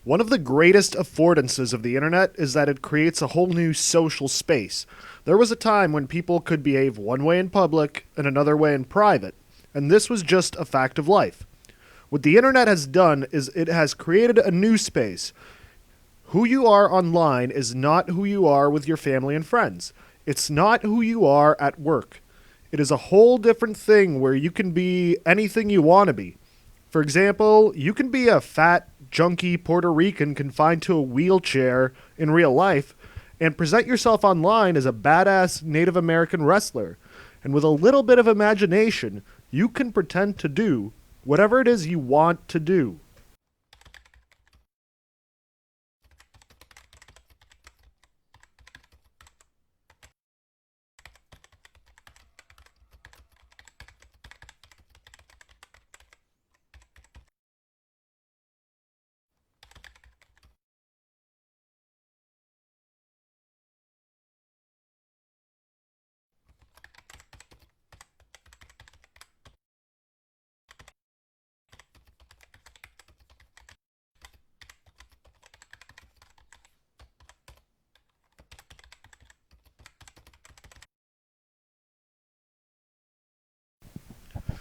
One of the greatest affordances of the internet is that it creates a whole new social space. There was a time when people could behave one way in public and another way in private, and this was just a fact of life. What the internet has done is it has created a new space. Who you are online is not who you are with your family and friends. It's not who you are at work. It is a whole different thing where you can be anything you want to be. For example, you can be a fat, junky Puerto Rican confined to a wheelchair in real life and present yourself online as a badass Native American wrestler. And with a little bit of imagination, you can pretend to do whatever it is you want to do.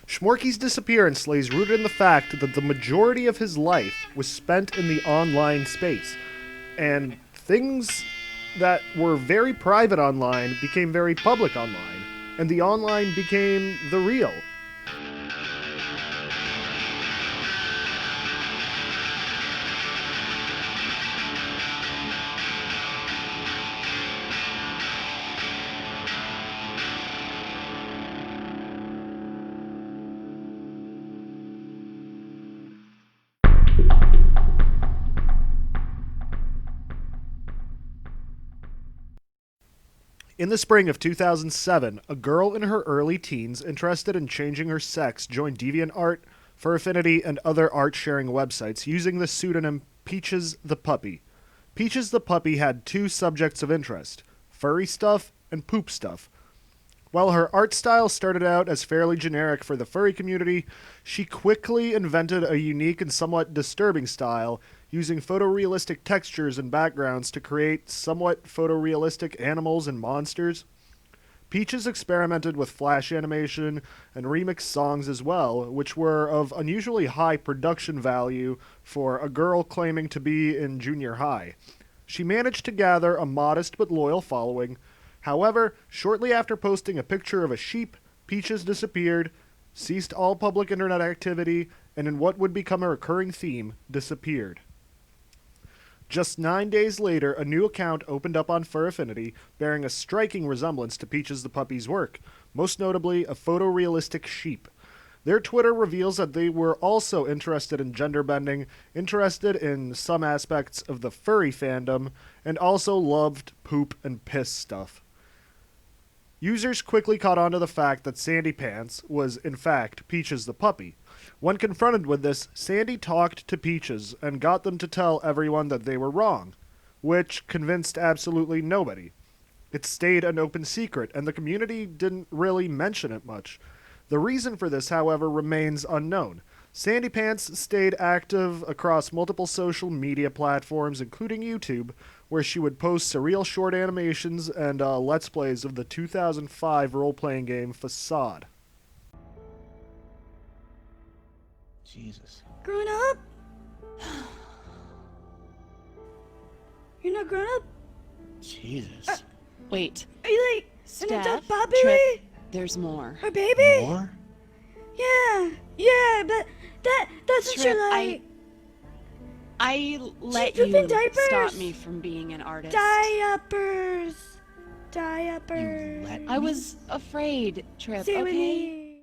Shmorky's disappearance lays rooted in the fact that the majority of his life was spent in the online space, and things that were very private online became very public online, and the online became the real. In the spring of 2007, a girl in her early teens interested in changing her sex joined DeviantArt, Furfinity, and other art-sharing websites using the pseudonym Peaches the Puppy. Peaches the Puppy had two subjects of interest: furry stuff and poop stuff. While her art style started out as fairly generic for the furry community, she quickly invented a unique and somewhat disturbing style, using photorealistic textures and backgrounds to create somewhat photorealistic animals and monsters. Peaches experimented with flash animation and remixed songs as well, which were of unusually high production value for a girl claiming to be in junior high. She managed to gather a modest but loyal following. However, shortly after posting a picture of a sheep, Peaches disappeared, ceased all public internet activity, and in what would become a recurring theme, disappeared. Just 9 days later, a new account opened up on Furfinity, bearing a striking resemblance to Peaches the Puppy's work, most notably a photorealistic sheep. Their Twitter reveals that they were also interested in gender bending, interested in some aspects of the furry fandom, and also loved poop and piss stuff. Users quickly caught on to the fact that Sandy Pants was, in fact, Peaches the Puppy. When confronted with this, Sandy talked to Peaches and got them to tell everyone that they were wrong, which convinced absolutely nobody. It stayed an open secret, and the community didn't really mention it much. The reason for this, however, remains unknown. Sandy Pants stayed active across multiple social media platforms, including YouTube, where she would post surreal short animations and Let's Plays of the 2005 role-playing game Facade. Jesus. Grown up? You're not grown up? Jesus. Wait, Are you like an adult Steph, Bobby? Trip, there's more. Or baby? More? Yeah, but that's what Trip, you're like. I let She's pooping you diapers. stop me from being an artist. Diapers. You let I was afraid, Trip, Stay with okay? me.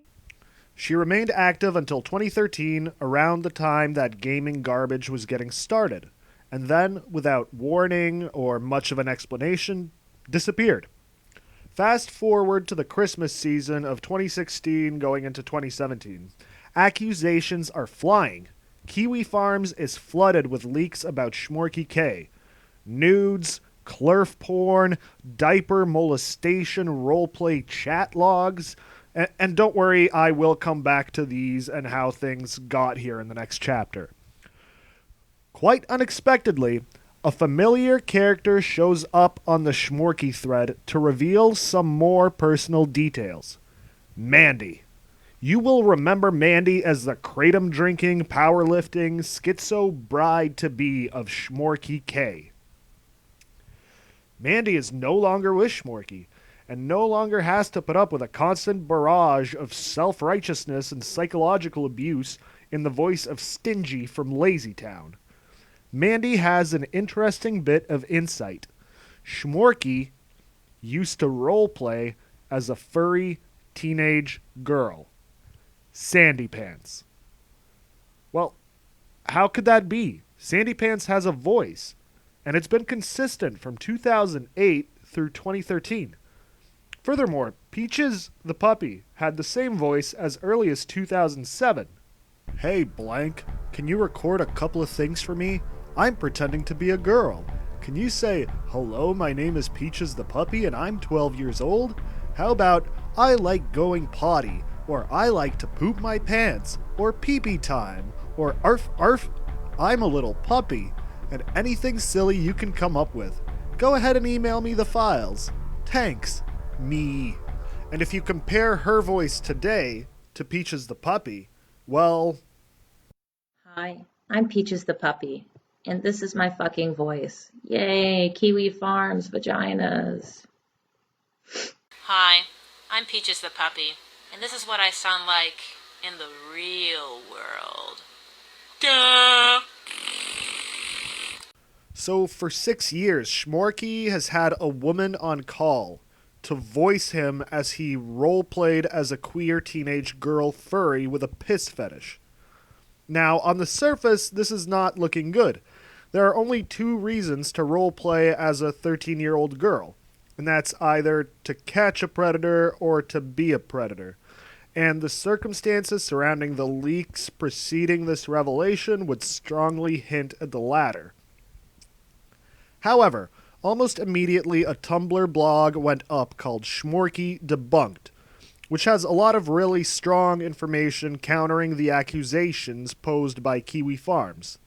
She remained active until 2013, around the time that gaming garbage was getting started, and then, without warning or much of an explanation, disappeared. Fast forward to the Christmas season of 2016 going into 2017. Accusations are flying. Kiwi Farms is flooded with leaks about Shmorky K. Nudes, Klerf porn, diaper molestation roleplay chat logs. And don't worry, I will come back to these and how things got here in the next chapter. Quite unexpectedly, a familiar character shows up on the Shmorky thread to reveal some more personal details. Mandy. You will remember Mandy as the kratom-drinking, powerlifting, schizo bride-to-be of Shmorky K. Mandy is no longer with Shmorky, and no longer has to put up with a constant barrage of self-righteousness and psychological abuse in the voice of Stingy from Lazytown. Mandy has an interesting bit of insight. Shmorky used to roleplay as a furry teenage girl. Sandy Pants. Well, how could that be? Sandy Pants has a voice, and it's been consistent from 2008 through 2013. Furthermore, Peaches the puppy had the same voice as early as 2007. Hey, blank, can you record a couple of things for me? I'm pretending to be a girl. Can you say, hello, my name is Peaches the puppy and I'm 12 years old? How about, I like going potty, or I like to poop my pants, or pee-pee time, or arf arf, I'm a little puppy, and anything silly you can come up with. Go ahead and email me the files. Thanks, me. And if you compare her voice today to Peaches the puppy, well... Hi, I'm Peaches the puppy, and this is my fucking voice. Yay, Kiwi Farms vaginas. Hi, I'm Peaches the puppy, and this is what I sound like in the real world. Duh! So for 6 years, Shmorky has had a woman on call to voice him as he role-played as a queer teenage girl furry with a piss fetish. Now, on the surface, this is not looking good. There are only 2 reasons to role-play as a 13-year-old girl, and that's either to catch a predator or to be a predator. And the circumstances surrounding the leaks preceding this revelation would strongly hint at the latter. However, almost immediately a Tumblr blog went up called Shmorky Debunked, which has a lot of really strong information countering the accusations posed by Kiwi Farms.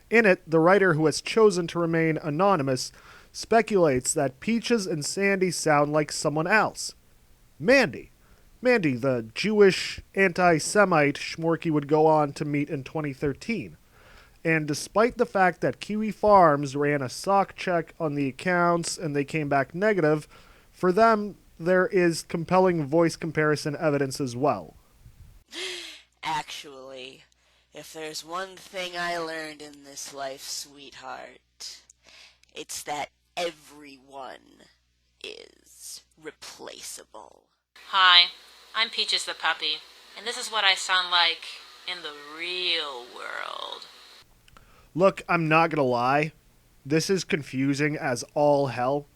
In it, the writer, who has chosen to remain anonymous, speculates that Peaches and Sandy sound like someone else. Mandy. Mandy, the Jewish anti-Semite Shmorky would go on to meet in 2013. And despite the fact that Kiwi Farms ran a sock check on the accounts and they came back negative, for them, there is compelling voice comparison evidence as well. Actually, if there's one thing I learned in this life, sweetheart, it's that everyone is replaceable. Hi, I'm Peaches the puppy, and this is what I sound like in the real world. Look, I'm not gonna lie. This is confusing as all hell.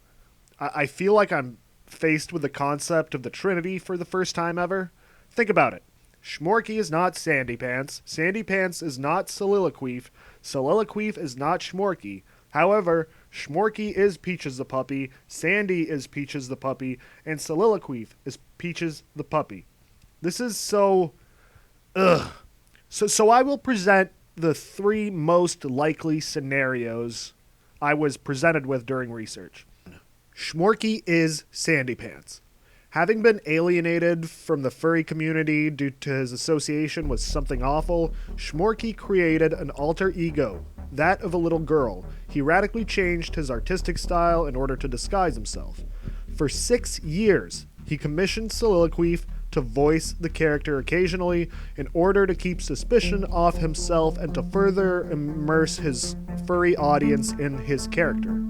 I feel like I'm faced with the concept of the Trinity for the first time ever. Think about it. Shmorky is not Sandy Pants. Sandy Pants is not Soliloqueef. Soliloqueef is not Shmorky. However, Shmorky is Peaches the puppy, Sandy is Peaches the puppy, and Soliloqueef is Peaches the puppy. This is so... ugh. So I will present the 3 most likely scenarios I was presented with during research. Shmorky is Sandy Pants. Having been alienated from the furry community due to his association with something awful, Shmorky created an alter ego, that of a little girl. He radically changed his artistic style in order to disguise himself. For 6 years, he commissioned Soliloqueef to voice the character occasionally in order to keep suspicion off himself and to further immerse his furry audience in his character.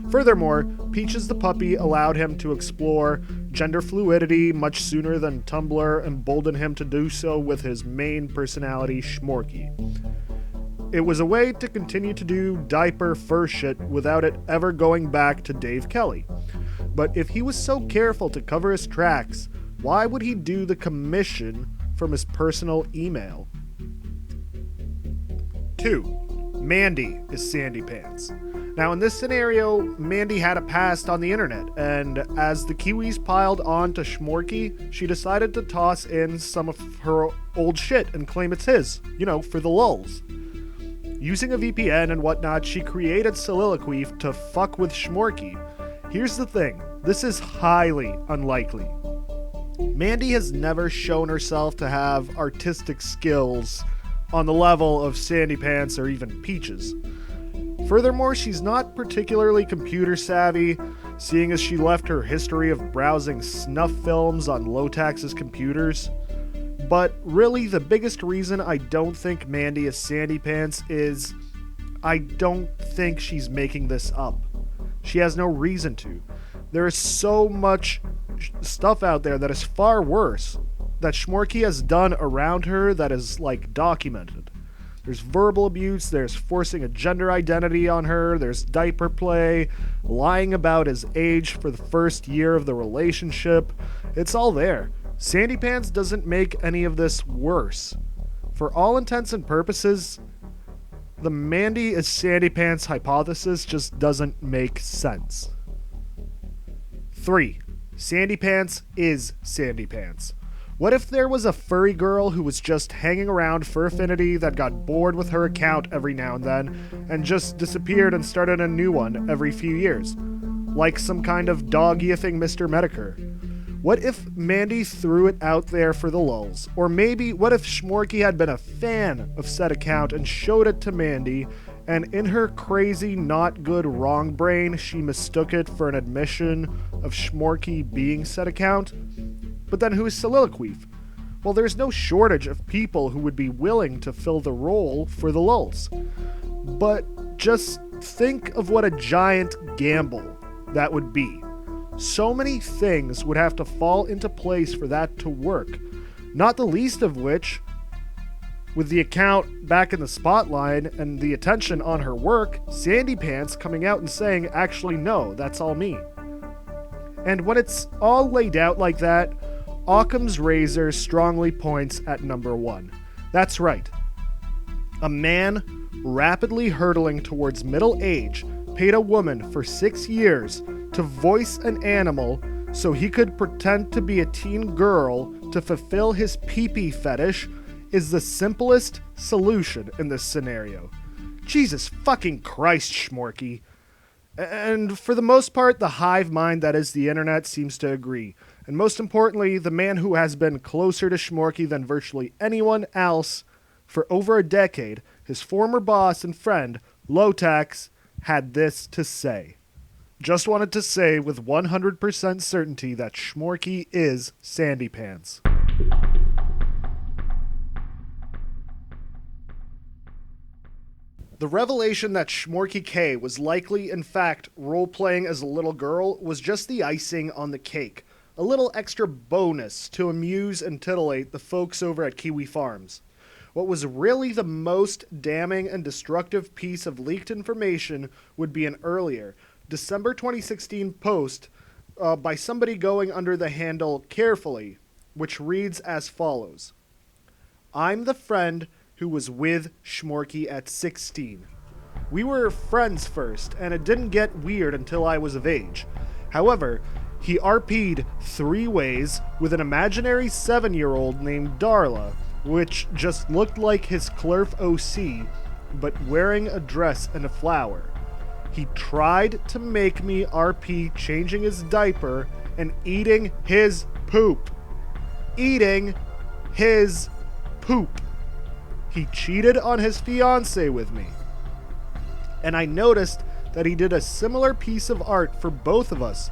Furthermore, Peaches the puppy allowed him to explore gender fluidity much sooner than Tumblr emboldened him to do so with his main personality, Shmorky. It was a way to continue to do diaper fur shit without it ever going back to Dave Kelly. But if he was so careful to cover his tracks, why would he do the commission from his personal email? 2. Mandy is Sandy Pants. Now, in this scenario, Mandy had a past on the internet, and as the Kiwis piled on to Shmorky, she decided to toss in some of her old shit and claim it's his, for the lulz. Using a VPN and whatnot, she created Soliloquy to fuck with Shmorky. Here's the thing, this is highly unlikely. Mandy has never shown herself to have artistic skills on the level of Sandy Pants or even Peaches. Furthermore, she's not particularly computer savvy, seeing as she left her history of browsing snuff films on Lotax's computers. But really, the biggest reason I don't think Mandy is Sandy Pants is I don't think she's making this up. She has no reason to. There is so much stuff out there that is far worse that Shmorky has done around her that is, like, documented. There's verbal abuse, there's forcing a gender identity on her, there's diaper play, lying about his age for the first year of the relationship. It's all there. Sandy Pants doesn't make any of this worse. For all intents and purposes, the Mandy is Sandy Pants hypothesis just doesn't make sense. 3. Sandy Pants is Sandy Pants. What if there was a furry girl who was just hanging around Fur Affinity that got bored with her account every now and then and just disappeared and started a new one every few years? Like some kind of dog-yiffing Mr. Medicare. What if Mandy threw it out there for the lulz? Or maybe what if Shmorky had been a fan of said account and showed it to Mandy, and in her crazy, not good, wrong brain, she mistook it for an admission of Shmorky being said account? But then who's Soliloquy? Well, there's no shortage of people who would be willing to fill the role for the lulz. But just think of what a giant gamble that would be. So many things would have to fall into place for that to work. Not the least of which, with the account back in the spotlight and the attention on her work, Sandy Pants coming out and saying, actually no, that's all me. And when it's all laid out like that, Occam's razor strongly points at number 1. That's right. A man rapidly hurtling towards middle age paid a woman for 6 years to voice an animal so he could pretend to be a teen girl to fulfill his pee-pee fetish is the simplest solution in this scenario. Jesus fucking Christ, Shmorky. And for the most part, the hive mind that is the internet seems to agree. And most importantly, the man who has been closer to Shmorky than virtually anyone else for over a decade, his former boss and friend, Lotax, had this to say. Just wanted to say with 100% certainty that Shmorky is Sandy Pants. The revelation that Shmorky K was likely, in fact, role-playing as a little girl was just the icing on the cake. A little extra bonus to amuse and titillate the folks over at Kiwi Farms. What was really the most damning and destructive piece of leaked information would be an earlier, December 2016 post by somebody going under the handle Carefully, which reads as follows. I'm the friend who was with Shmorky at 16. We were friends first, and it didn't get weird until I was of age. However, he RP'd 3 ways with an imaginary 7-year-old named Darla, which just looked like his Klerf OC, but wearing a dress and a flower. He tried to make me RP changing his diaper and eating his poop. Eating his poop. He cheated on his fiancée with me. And I noticed that he did a similar piece of art for both of us,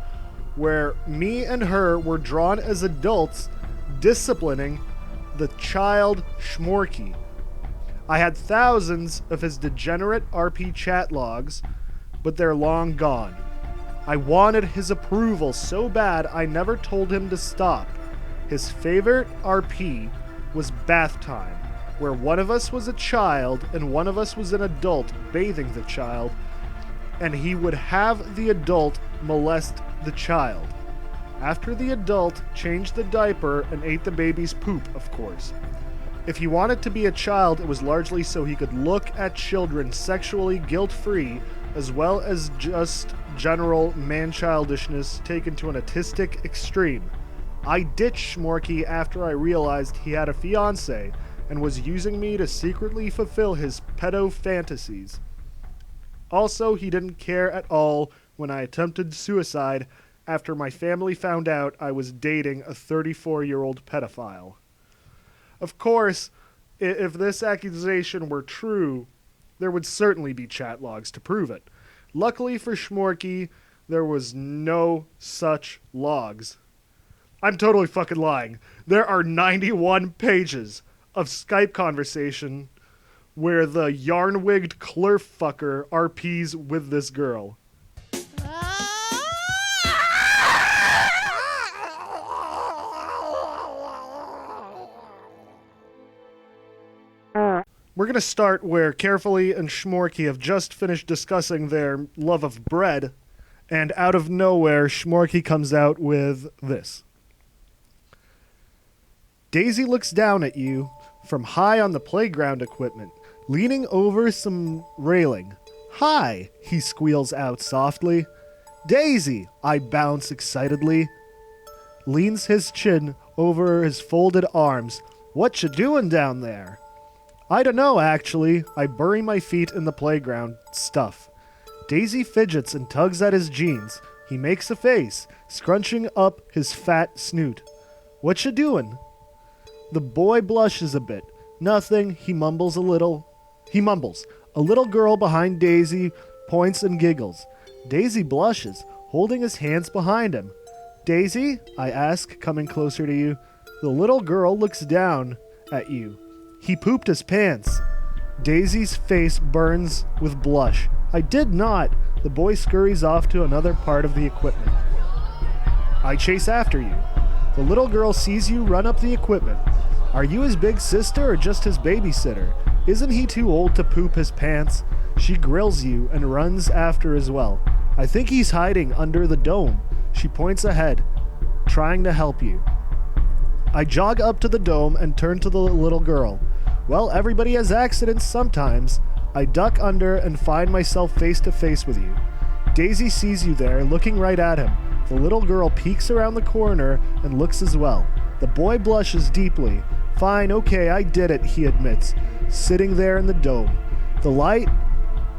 where me and her were drawn as adults disciplining the child Shmorky. I had thousands of his degenerate RP chat logs, but they're long gone. I wanted his approval so bad I never told him to stop. His favorite RP was bath time, where one of us was a child and one of us was an adult bathing the child, and he would have the adult molest the child. After the adult changed the diaper and ate the baby's poop, of course. If he wanted to be a child, it was largely so he could look at children sexually guilt-free, as well as just general man-childishness taken to an autistic extreme. I ditched Shmorky after I realized he had a fiancé, and was using me to secretly fulfill his pedo fantasies. Also, he didn't care at all when I attempted suicide after my family found out I was dating a 34-year-old pedophile. Of course, if this accusation were true, there would certainly be chat logs to prove it. Luckily for Shmorky, there was no such logs. I'm totally fucking lying. There are 91 pages of Skype conversation where the yarn-wigged Klerf fucker RPs with this girl. We're going to start where Carefully and Shmorky have just finished discussing their love of bread, and out of nowhere, Shmorky comes out with this. Daisy looks down at you from high on the playground equipment, leaning over some railing. Hi, he squeals out softly. Daisy, I bounce excitedly. Leans his chin over his folded arms. What you doing down there? I don't know, actually. I bury my feet in the playground stuff. Daisy fidgets and tugs at his jeans. He makes a face, scrunching up his fat snoot. What you doing? The boy blushes a bit. Nothing, he mumbles a little. He mumbles. A little girl behind Daisy points and giggles. Daisy blushes, holding his hands behind him. Daisy? I ask, coming closer to you. The little girl looks down at you. He pooped his pants. Daisy's face burns with blush. I did not. The boy scurries off to another part of the equipment. I chase after you. The little girl sees you run up the equipment. Are you his big sister or just his babysitter? Isn't he too old to poop his pants? She grills you and runs after as well. I think he's hiding under the dome. She points ahead, trying to help you. I jog up to the dome and turn to the little girl. Well, everybody has accidents sometimes. I duck under and find myself face to face with you. Daisy sees you there, looking right at him. The little girl peeks around the corner and looks as well. The boy blushes deeply. Fine, okay, I did it, he admits, sitting there in the dome. The light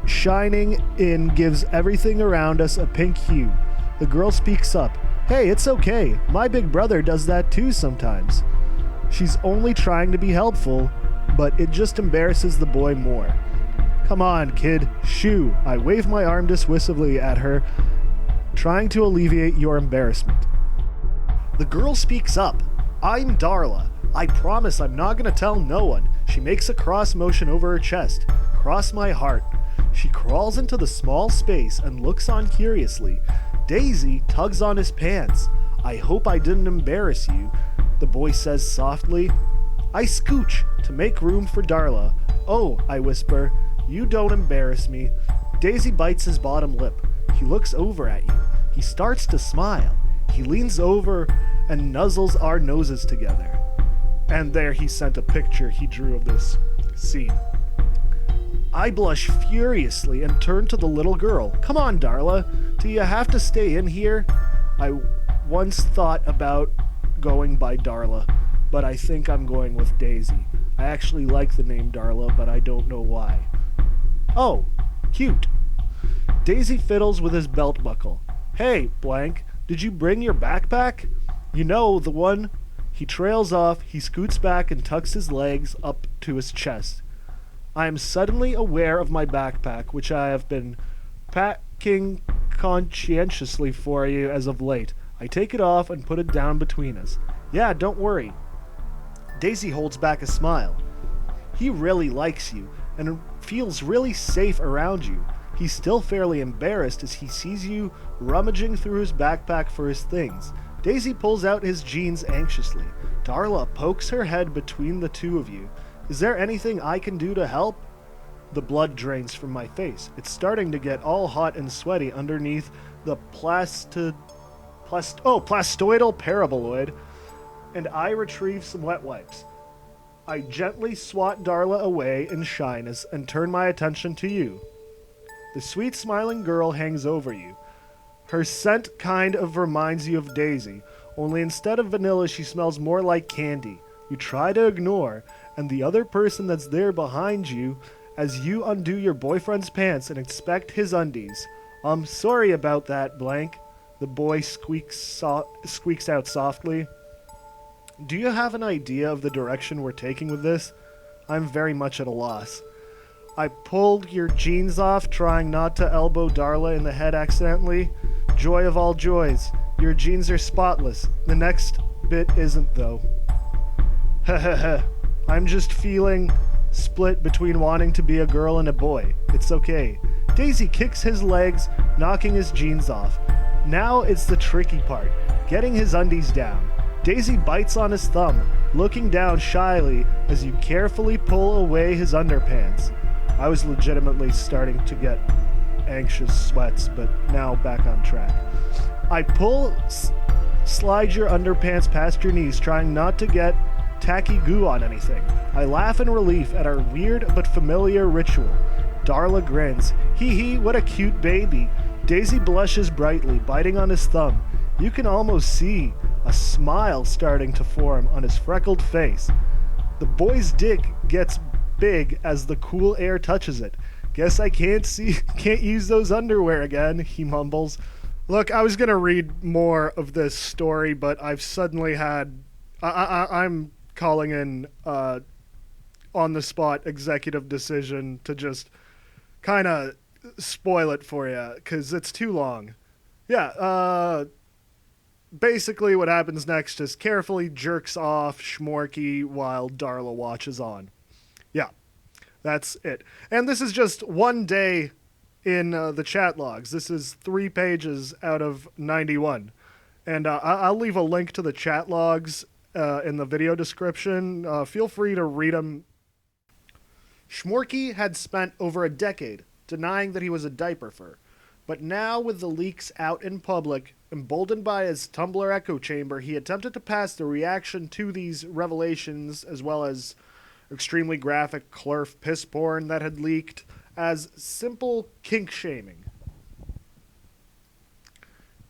shining in gives everything around us a pink hue. The girl speaks up. Hey, it's okay. My big brother does that too sometimes. She's only trying to be helpful, but it just embarrasses the boy more. Come on, kid. Shoo. I wave my arm dissuasively at her, trying to alleviate your embarrassment. The girl speaks up. I'm Darla. I promise I'm not going to tell no one. She makes a cross motion over her chest. Cross my heart. She crawls into the small space and looks on curiously. Daisy tugs on his pants. I hope I didn't embarrass you, the boy says softly. I scooch to make room for Darla. Oh, I whisper, you don't embarrass me. Daisy bites his bottom lip. He looks over at you. He starts to smile. He leans over and nuzzles our noses together. And there he sent a picture he drew of this scene. I blush furiously and turn to the little girl. Come on, Darla. Do you have to stay in here? I once thought about going by Darla, but I think I'm going with Daisy. I actually like the name Darla, but I don't know why. Oh, cute. Daisy fiddles with his belt buckle. Hey, blank, did you bring your backpack? You know, the one. He trails off, he scoots back and tucks his legs up to his chest. I am suddenly aware of my backpack, which I have been packing conscientiously for you as of late. I take it off and put it down between us. Yeah, don't worry. Daisy holds back a smile. He really likes you and feels really safe around you. He's still fairly embarrassed as he sees you rummaging through his backpack for his things. Daisy pulls out his jeans anxiously. Darla pokes her head between the two of you. Is there anything I can do to help? The blood drains from my face. It's starting to get all hot and sweaty underneath the plastoidal paraboloid, and I retrieve some wet wipes. I gently swat Darla away in shyness and turn my attention to you. The sweet smiling girl hangs over you. Her scent kind of reminds you of Daisy, only instead of vanilla she smells more like candy. You try to ignore, and the other person that's there behind you as you undo your boyfriend's pants and inspect his undies. I'm sorry about that, blank. The boy squeaks out softly. Do you have an idea of the direction we're taking with this? I'm very much at a loss. I pulled your jeans off, trying not to elbow Darla in the head accidentally. Joy of all joys. Your jeans are spotless. The next bit isn't, though. Heh. I'm just feeling split between wanting to be a girl and a boy. It's okay. Daisy kicks his legs, knocking his jeans off. Now it's the tricky part, getting his undies down. Daisy bites on his thumb, looking down shyly as you carefully pull away his underpants. I was legitimately starting to get anxious sweats, but now back on track. I slide your underpants past your knees, trying not to get tacky goo on anything. I laugh in relief at our weird but familiar ritual. Darla grins. Hee hee, what a cute baby. Daisy blushes brightly, biting on his thumb. You can almost see a smile starting to form on his freckled face. The boy's dick gets big as the cool air touches it. Guess I can't use those underwear again, he mumbles. Look, I was going to read more of this story, but I've suddenly had... I'm calling in on-the-spot executive decision to just kind of spoil it for you, because it's too long. Yeah, basically what happens next is carefully jerks off Shmorky while Darla watches on. Yeah, that's it. And this is just one day in the chat logs. This is 3 pages out of 91. And I'll leave a link to the chat logs in the video description. Feel free to read them. Shmorky had spent over a decade denying that he was a diaper fur. But now, with the leaks out in public, emboldened by his Tumblr echo chamber, he attempted to pass the reaction to these revelations, as well as extremely graphic Klerf piss porn that had leaked, as simple kink shaming.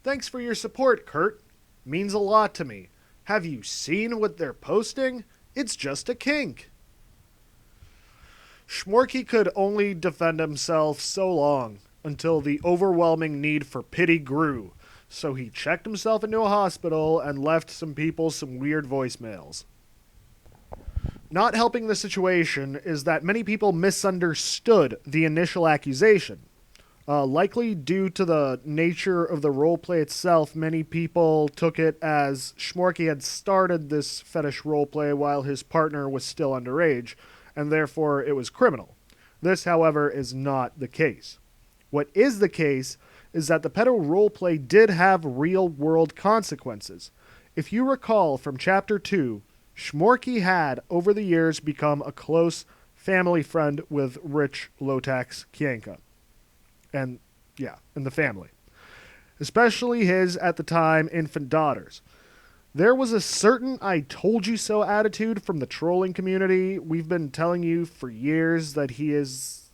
Thanks for your support, Kurt. Means a lot to me. Have you seen what they're posting? It's just a kink. Shmorky could only defend himself so long, until the overwhelming need for pity grew, so he checked himself into a hospital and left some people some weird voicemails. Not helping the situation is that many people misunderstood the initial accusation. Likely due to the nature of the roleplay itself, many people took it as Shmorky had started this fetish roleplay while his partner was still underage, and therefore it was criminal. This, however, is not the case. What is the case is that the pedo roleplay did have real-world consequences. If you recall from Chapter 2, Shmorky had, over the years, become a close family friend with rich low-tax Kienka. And the family. Especially his, at the time, infant daughters. There was a certain I told you so attitude from the trolling community. We've been telling you for years that he is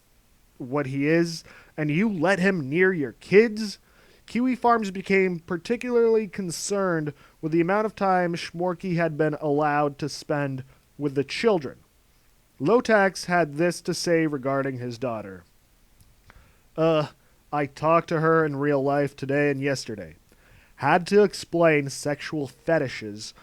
what he is, and you let him near your kids? Kiwi Farms became particularly concerned with the amount of time Shmorky had been allowed to spend with the children. Lotax had this to say regarding his daughter. I talked to her in real life today and yesterday. Had to explain sexual fetishes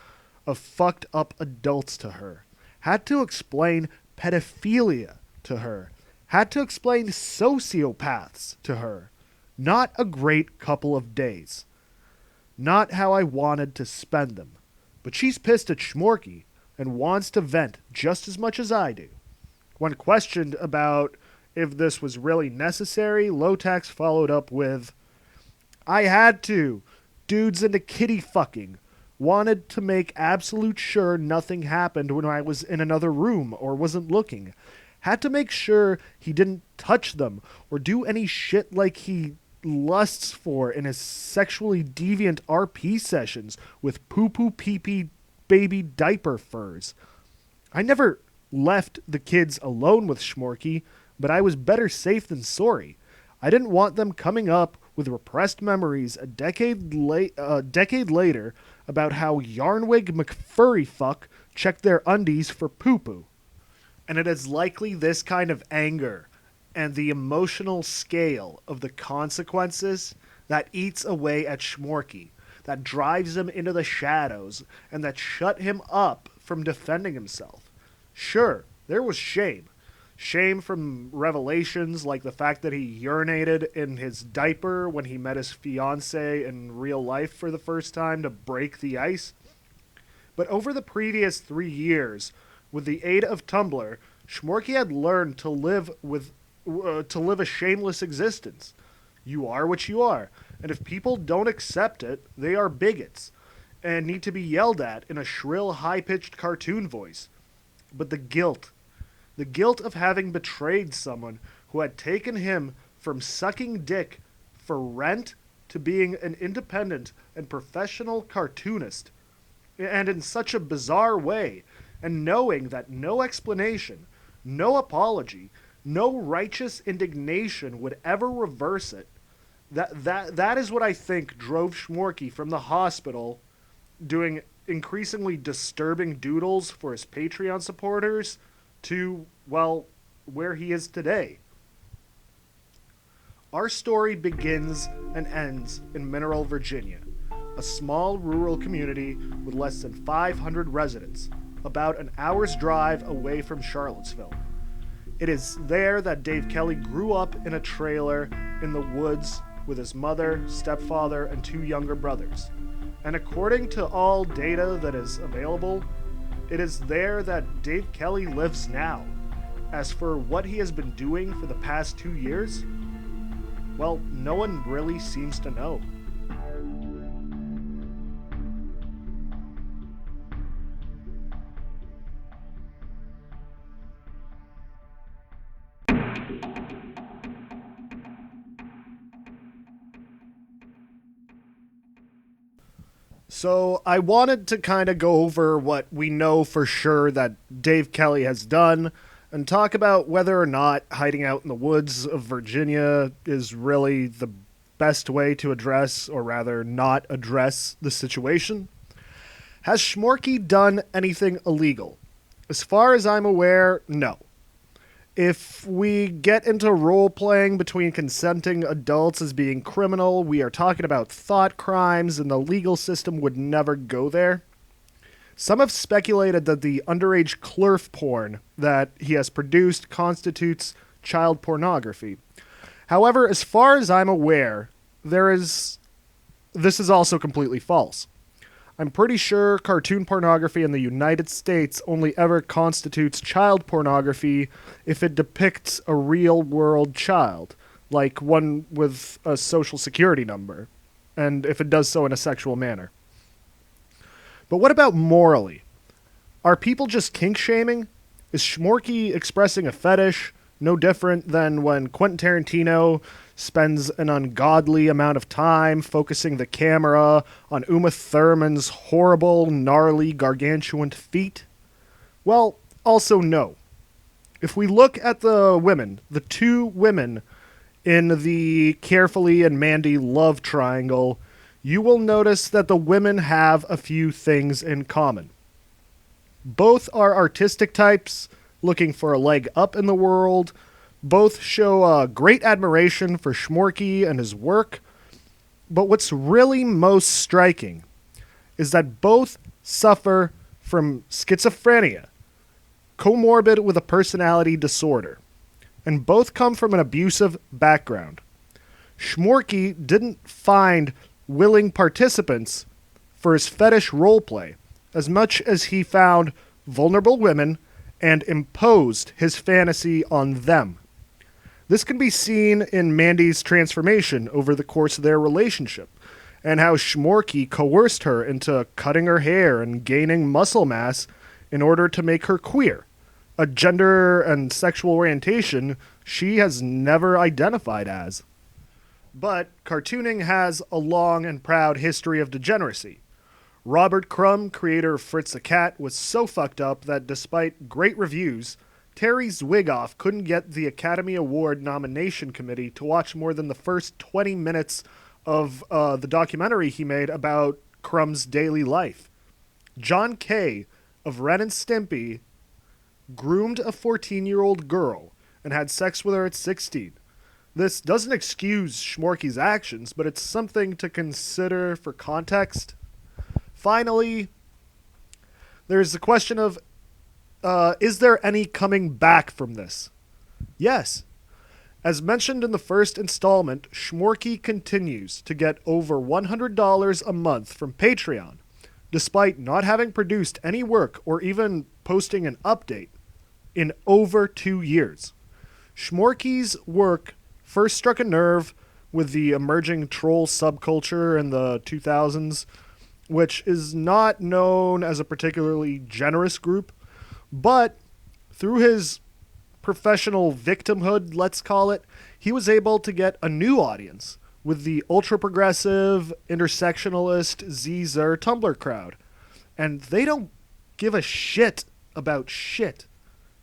of fucked up adults to her. Had to explain pedophilia to her. Had to explain sociopaths to her. Not a great couple of days. Not how I wanted to spend them. But she's pissed at Shmorky and wants to vent just as much as I do. When questioned about if this was really necessary, Lotax followed up with, I had to. Dudes into kitty fucking. Wanted to make absolute sure nothing happened when I was in another room or wasn't looking. Had to make sure he didn't touch them or do any shit like he lusts for in his sexually deviant RP sessions with poo-poo pee-pee baby diaper furs. I never left the kids alone with Shmorky, but I was better safe than sorry. I didn't want them coming up with repressed memories a decade later about how Yarnwig McFurryfuck checked their undies for poo-poo. And it is likely this kind of anger and the emotional scale of the consequences that eats away at Shmorky, that drives him into the shadows, and that shut him up from defending himself. Sure, there was shame. Shame from revelations like the fact that he urinated in his diaper when he met his fiancée in real life for the first time to break the ice. But over the previous 3 years, with the aid of Tumblr, Shmorky had learned to live a shameless existence. You are what you are, and if people don't accept it, they are bigots and need to be yelled at in a shrill, high-pitched cartoon voice. But the guilt of having betrayed someone who had taken him from sucking dick for rent to being an independent and professional cartoonist, and in such a bizarre way, and knowing that no explanation, no apology, no righteous indignation would ever reverse it, that is what I think drove Shmorky from the hospital doing increasingly disturbing doodles for his Patreon supporters to, well, where he is today. Our story begins and ends in Mineral, Virginia, a small rural community with less than 500 residents, about an hour's drive away from Charlottesville. It is there that Dave Kelly grew up in a trailer in the woods with his mother, stepfather, and 2 younger brothers. And according to all data that is available, it is there that Dave Kelly lives now. As for what he has been doing for the past 2 years, well, no one really seems to know. So I wanted to kind of go over what we know for sure that Dave Kelly has done and talk about whether or not hiding out in the woods of Virginia is really the best way to address, or rather not address, the situation. Has Shmorky done anything illegal? As far as I'm aware, no. If we get into role-playing between consenting adults as being criminal, we are talking about thought crimes, and the legal system would never go there. Some have speculated that the underage Klerf porn that he has produced constitutes child pornography. However, as far as I'm aware, this is also completely false. I'm pretty sure cartoon pornography in the United States only ever constitutes child pornography if it depicts a real-world child, like one with a social security number, and if it does so in a sexual manner. But what about morally? Are people just kink-shaming? Is Shmorky expressing a fetish no different than when Quentin Tarantino spends an ungodly amount of time focusing the camera on Uma Thurman's horrible, gnarly, gargantuan feet? Well, also no. If we look at the 2 women in the Carefully and Mandy love triangle, you will notice that the women have a few things in common. Both are artistic types, looking for a leg up in the world. Both show great admiration for Shmorky and his work. But what's really most striking is that both suffer from schizophrenia, comorbid with a personality disorder, and both come from an abusive background. Shmorky didn't find willing participants for his fetish roleplay as much as he found vulnerable women and imposed his fantasy on them. This can be seen in Mandy's transformation over the course of their relationship, and how Shmorky coerced her into cutting her hair and gaining muscle mass in order to make her queer, a gender and sexual orientation she has never identified as. But cartooning has a long and proud history of degeneracy. Robert Crumb, creator of Fritz the Cat, was so fucked up that despite great reviews, Terry Zwigoff couldn't get the Academy Award nomination committee to watch more than the first 20 minutes of the documentary he made about Crumb's daily life. John Kay of Ren and Stimpy groomed a 14-year-old girl and had sex with her at 16. This doesn't excuse Shmorky's actions, but it's something to consider for context. Finally, there's the question of, is there any coming back from this? Yes. As mentioned in the first installment, Shmorky continues to get over $100 a month from Patreon, despite not having produced any work or even posting an update in over 2 years. Shmorky's work first struck a nerve with the emerging troll subculture in the 2000s, which is not known as a particularly generous group, but through his professional victimhood, let's call it, he was able to get a new audience with the ultra-progressive, intersectionalist, Zer Tumblr crowd. And they don't give a shit about shit.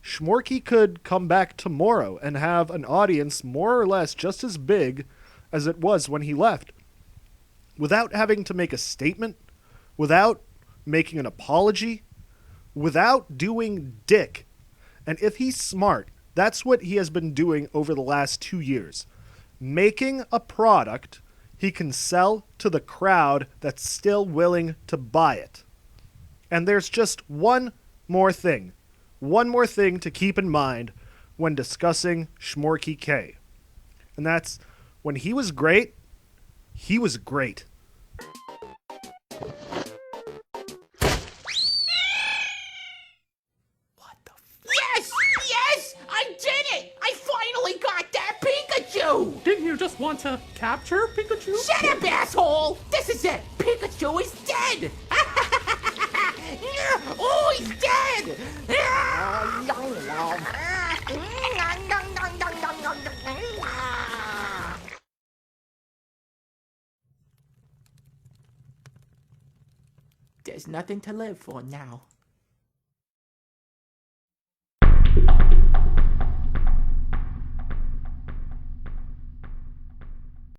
Shmorky could come back tomorrow and have an audience more or less just as big as it was when he left, without having to make a statement, without making an apology, without doing dick. And if he's smart, that's what he has been doing over the last 2 years. Making a product he can sell to the crowd that's still willing to buy it. And there's just one more thing to keep in mind when discussing Shmorky K. And that's, when he was great, he was great. Yes! Yes! I did it! I finally got that Pikachu! Didn't you just want to capture Pikachu? Shut up, asshole! This is it! Pikachu is dead! Oh, he's dead! There's nothing to live for now.